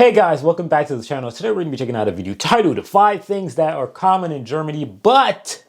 Hey guys, welcome back to the channel. Today we're going to be checking out a video titled 5 Things That Are Common in Germany But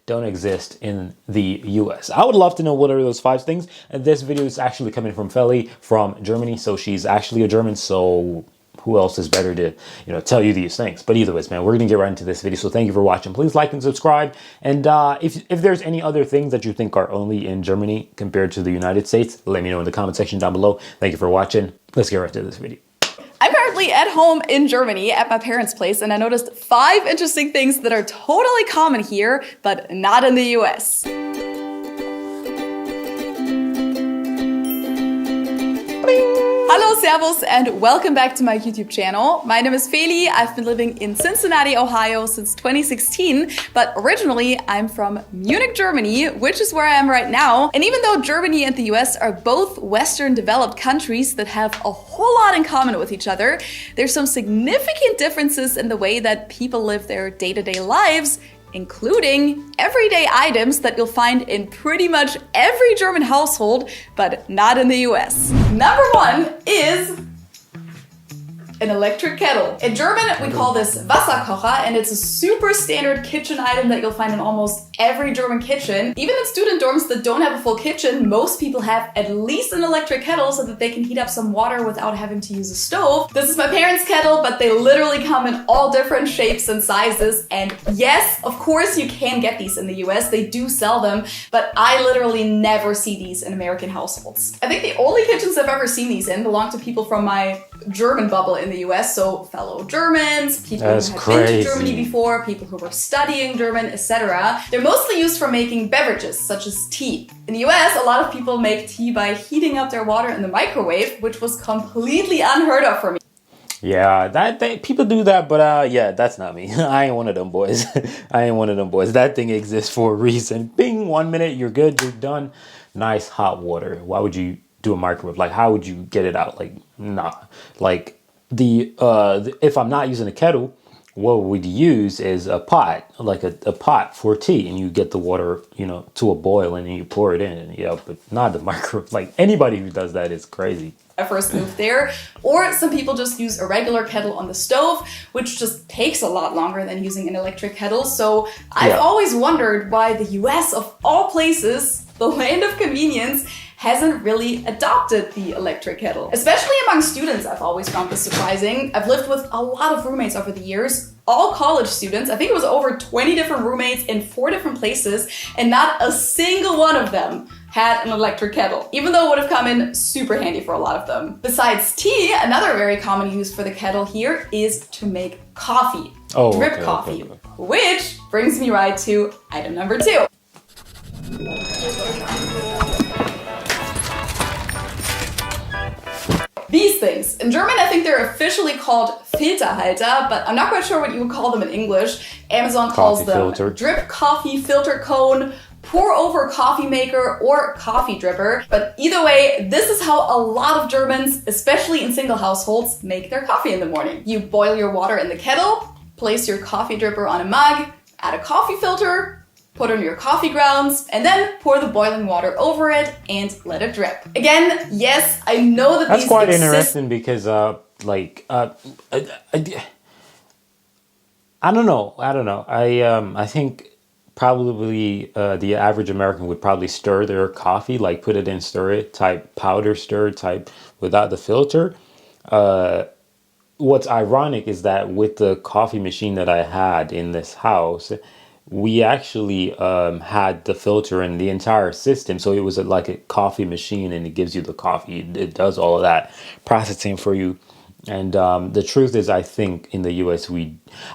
Don't Exist in the US. I would love to know what are those 5 things. And this video is actually coming from Feli from Germany. So she's actually a German, so who else is better to, tell you these things? But either ways, man, we're going to get right into this video. So thank you for watching. Please like and subscribe. And if there's any other things that you think are only in Germany compared to the United States, let me know in the comment section down below. Thank you for watching. Let's get right to this video. I'm currently at home in Germany at my parents' place, and I noticed 5 interesting things that are totally common here, but not in the US. Hallo, servus, and welcome back to my YouTube channel. My name is Feli. I've been living in Cincinnati, Ohio since 2016, but originally I'm from Munich, Germany, which is where I am right now. And even though Germany and the US are both Western developed countries that have a whole lot in common with each other, there's some significant differences in the way that people live their day-to-day lives, including everyday items that you'll find in pretty much every German household, but not in the US. Number 1 is an electric kettle. In German, we call this Wasserkocher, and it's a super standard kitchen item that you'll find in almost every German kitchen. Even in student dorms that don't have a full kitchen, most people have at least an electric kettle so that they can heat up some water without having to use a stove. This is my parents' kettle, but they literally come in all different shapes and sizes. And yes, of course you can get these in the US. They do sell them, but I literally never see these in American households. I think the only kitchens I've ever seen these in belong to people from my German bubble in the US, so fellow Germans, people who have been to Germany before, people who were studying German, etc. They're mostly used for making beverages, such as tea. In the US, a lot of people make tea by heating up their water in the microwave, which was completely unheard of for me. Yeah, people do that, but yeah, that's not me. I ain't one of them boys. I ain't one of them boys. That thing exists for a reason. Bing, 1 minute, you're good, you're done. Nice hot water. Why would you do a microwave? Like, how would you get it out? Like, nah. Like, if I'm not using a kettle, what we'd use is a pot, like a pot for tea, and you get the water, to a boil, and then you pour it in, and but not the microwave. Like, anybody who does that is crazy. I first moved there, or some people just use a regular kettle on the stove, which just takes a lot longer than using an electric kettle. So I've always wondered why the US, of all places, the land of convenience, hasn't really adopted the electric kettle. Especially among students, I've always found this surprising. I've lived with a lot of roommates over the years, all college students. I think it was over 20 different roommates in 4 different places, and not a single one of them had an electric kettle, even though it would have come in super handy for a lot of them. Besides tea, another very common use for the kettle here is to make coffee. Drip coffee. Which brings me right to item number 2. These things. In German, I think they're officially called Filterhalter, but I'm not quite sure what you would call them in English. Amazon calls them drip coffee filter cone, pour over coffee maker, or coffee dripper. But either way, this is how a lot of Germans, especially in single households, make their coffee in the morning. You boil your water in the kettle, place your coffee dripper on a mug, add a coffee filter, put on your coffee grounds, and then pour the boiling water over it and let it drip. Again, yes, I know that that's quite interesting because, I don't know. I think probably the average American would probably stir their coffee, like put it in stir it type, powder stir type, without the filter. What's ironic is that with the coffee machine that I had in this house, we actually had the filter in the entire system. So it was like a coffee machine, and it gives you the coffee. It does all of that processing for you. And the truth is, I think in the US,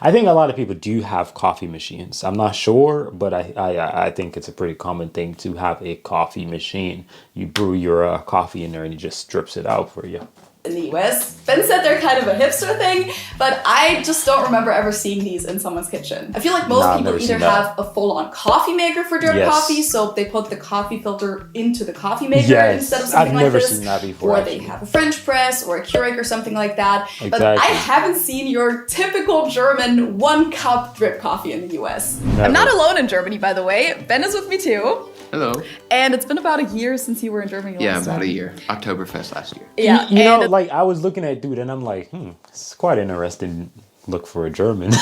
I think a lot of people do have coffee machines. I'm not sure, but I think it's a pretty common thing to have a coffee machine. You brew your coffee in there, and it just strips it out for you. In the US. Ben said they're kind of a hipster thing, but I just don't remember ever seeing these in someone's kitchen. I feel like most people either have a full-on coffee maker for drip coffee, so they put the coffee filter into the coffee maker instead of something like this. Seen that before, or they have a French press or a Keurig or something like that. Exactly. But I haven't seen your typical German 1-cup drip coffee in the US. Never. I'm not alone in Germany, by the way. Ben is with me too. Hello. And it's been about a year since you were in Germany last time. Yeah, about a year. Oktoberfest last year. Yeah, you know, like, I was looking at dude and I'm like, it's quite interesting look for a German.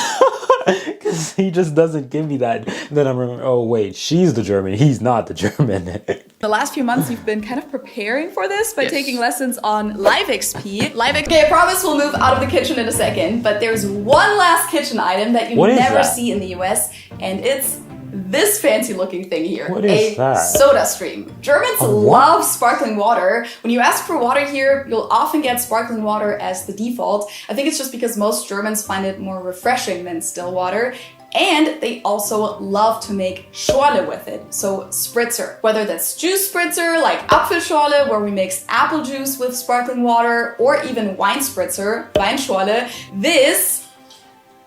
Because he just doesn't give me that. Then I'm remembering, oh wait, she's the German, he's not the German. The last few months you've been kind of preparing for this by taking lessons on Live XP. Okay, I promise we'll move out of the kitchen in a second, but there's one last kitchen item that you never see in the US, and it's this fancy looking thing here. What is that? Soda stream. Germans love sparkling water. When you ask for water here, you'll often get sparkling water as the default. I think it's just because most Germans find it more refreshing than still water. And they also love to make Schorle with it, so spritzer. Whether that's juice spritzer, like Apfelschorle, where we mix apple juice with sparkling water, or even wine spritzer, Weinschorle, this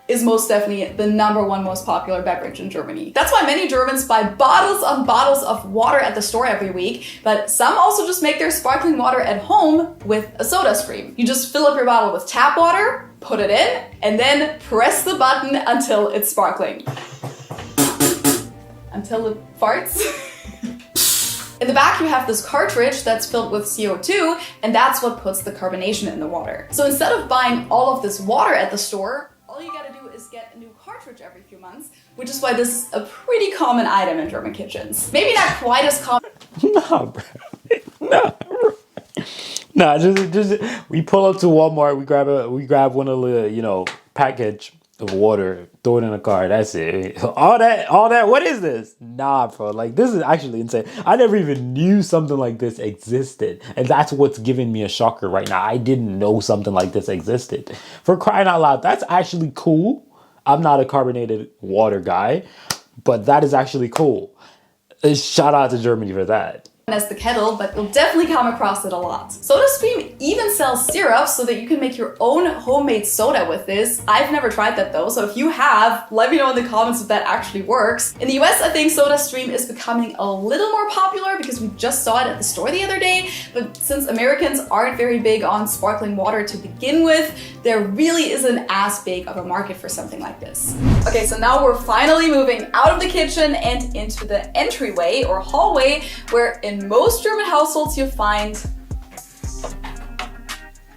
is most definitely the #1 most popular beverage in Germany. That's why many Germans buy bottles on bottles of water at the store every week, but some also just make their sparkling water at home with a soda stream. You just fill up your bottle with tap water, put it in, and then press the button until it's sparkling. Until it farts. In the back, you have this cartridge that's filled with CO2, and that's what puts the carbonation in the water. So instead of buying all of this water at the store, all you gotta do is get a new cartridge every few months, which is why this is a pretty common item in German kitchens. Maybe not quite as common. Nah, bro. Nah, bro. Nah, just we pull up to Walmart, we grab one of the, package of water, throw it in a car, that's it. All that, what is this? Nah, bro, like, this is actually insane. I never even knew something like this existed. And that's what's giving me a shocker right now. I didn't know something like this existed. For crying out loud, that's actually cool. I'm not a carbonated water guy, but that is actually cool. Shout out to Germany for that. As the kettle, but you'll definitely come across it a lot. SodaStream even sells syrup so that you can make your own homemade soda with this. I've never tried that though, so if you have, let me know in the comments if that actually works. In the US, I think SodaStream is becoming a little more popular because we just saw it at the store the other day, but since Americans aren't very big on sparkling water to begin with, there really isn't as big of a market for something like this. Okay, so now we're finally moving out of the kitchen and into the entryway or hallway, where in most German households you find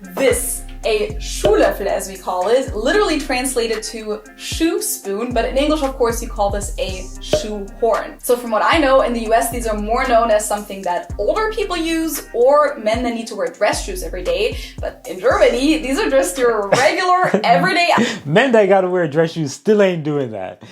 this, a Schuhlöffel as we call it, literally translated to shoe spoon, but in English of course you call this a shoe horn. So from what I know, in the US these are more known as something that older people use or men that need to wear dress shoes every day, but in Germany these are just your regular everyday. Men that gotta wear dress shoes still ain't doing that.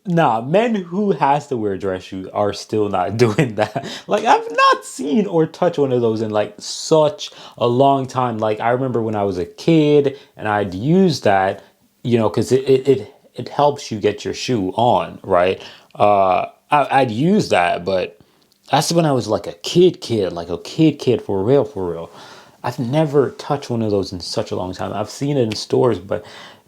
Nah, men who has to wear dress shoes are still not doing that. Like, I've not seen or touched one of those in like such a long time. Like, I remember when I was a kid and I'd use that, because it helps you get your shoe on, right? I'd use that, but that's when I was like a kid for real. I've never touched one of those in such a long time. I've seen it in stores, but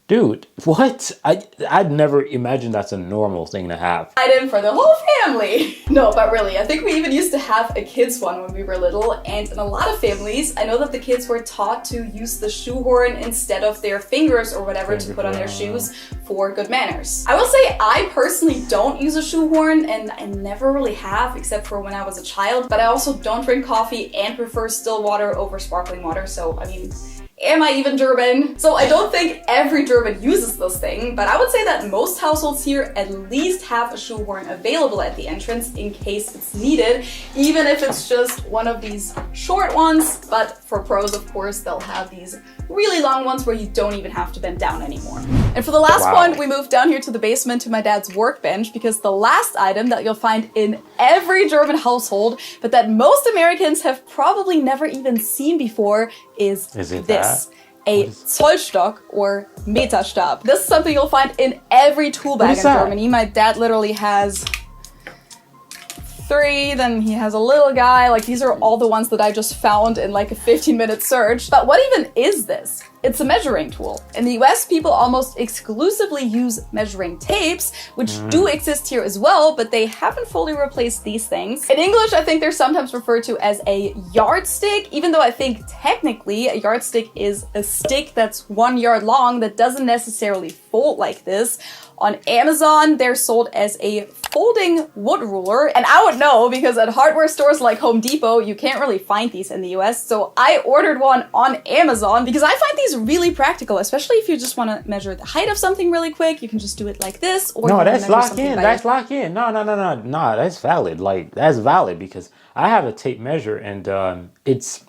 dude, what? I'd never imagined that's a normal thing to have. Item for the whole family. No, but really, I think we even used to have a kids one when we were little, and in a lot of families, I know that the kids were taught to use the shoehorn instead of their fingers or whatever to put on their shoes for good manners. I will say I personally don't use a shoehorn, and I never really have, except for when I was a child, but I also don't drink coffee and prefer still water over sparkling water, so I mean, am I even German? So I don't think every German uses this thing, but I would say that most households here at least have a shoehorn available at the entrance in case it's needed, even if it's just one of these short ones. But for pros, of course, they'll have these really long ones where you don't even have to bend down anymore. And for the last one, we moved down here to the basement to my dad's workbench, because the last item that you'll find in every German household, but that most Americans have probably never even seen before, is this. A Zollstock or Meterstab. This is something you'll find in every tool bag in Germany. My dad literally has 3, then he has a little guy. Like, these are all the ones that I just found in like a 15-minute search. But what even is this? It's a measuring tool. In the US, people almost exclusively use measuring tapes, which do exist here as well, but they haven't fully replaced these things. In English, I think they're sometimes referred to as a yardstick, even though I think technically a yardstick is a stick that's 1 yard long that doesn't necessarily fold like this. On Amazon, they're sold as a folding wood ruler, and I would know because at hardware stores like Home Depot, you can't really find these in the US. So I ordered one on Amazon because I find these really practical, especially if you just want to measure the height of something really quick. You can just do it like this. Or no, you that's measure lock something in. by That's lock in. No, that's valid. Like, that's valid because I have a tape measure and it's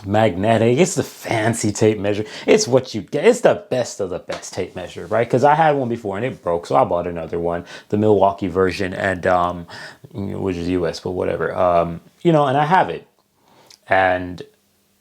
magnetic. It's the fancy tape measure. It's what you get. It's the best of the best tape measure, right? Because I had one before and it broke, so I bought another one, the Milwaukee version, and which is US, but whatever. And I have it, and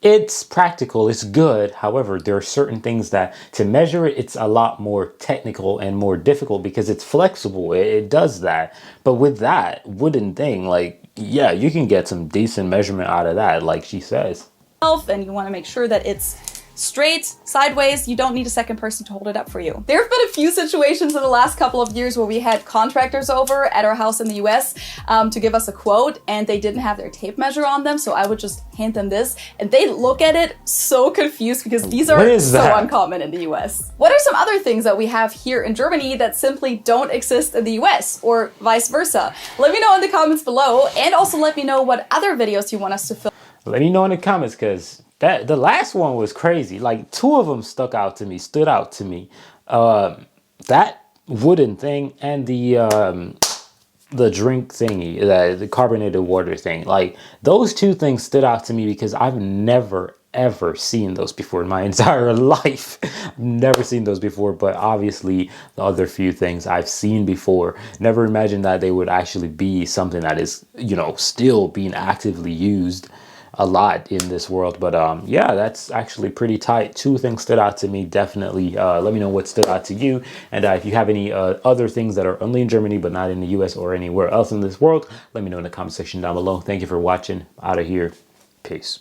it's practical. It's good. However, there are certain things that to measure it, it's a lot more technical and more difficult because it's flexible. It does that. But with that wooden thing, like, yeah, you can get some decent measurement out of that, like she says. And you want to make sure that it's straight, sideways. You don't need a second person to hold it up for you. There have been a few situations in the last couple of years where we had contractors over at our house in the US to give us a quote, and they didn't have their tape measure on them, so I would just hand them this, and they look at it so confused because these are so uncommon in the US. What are some other things that we have here in Germany that simply don't exist in the US, or vice versa? Let me know in the comments below, and also let me know what other videos you want us to film. Let me know in the comments because the last one was crazy. Like, two of them stood out to me. That wooden thing and the drink thingy, the carbonated water thing. Like, those two things stood out to me because I've never ever seen those before in my entire life. Never seen those before, but obviously the other few things I've seen before. Never imagined that they would actually be something that is, still being actively used a lot in this world. But yeah, that's actually pretty tight. Two things stood out to me, definitely. Let me know what stood out to you, and if you have any other things that are only in Germany but not in the US or anywhere else in this world, let me know in the comment section down below. Thank you for watching. Out of here. Peace.